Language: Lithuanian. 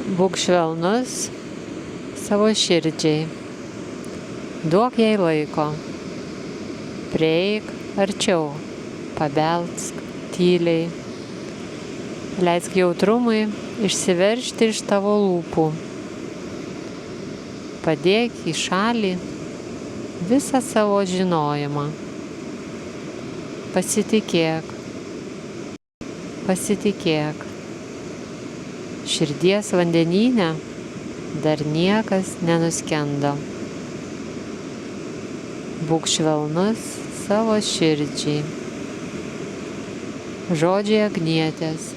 Būk švelnus savo širdžiai. Duok jai laiko. Prieik arčiau, pabelsk tyliai. Leisk jautrumui išsiveržti iš tavo lūpų. Padėk į šalį visą savo žinojimą. Pasitikėk. Pasitikėk. Širdies vandenyne dar niekas nenuskendo. Būk švelnus savo širdžiai. Žodžiai Agnietės.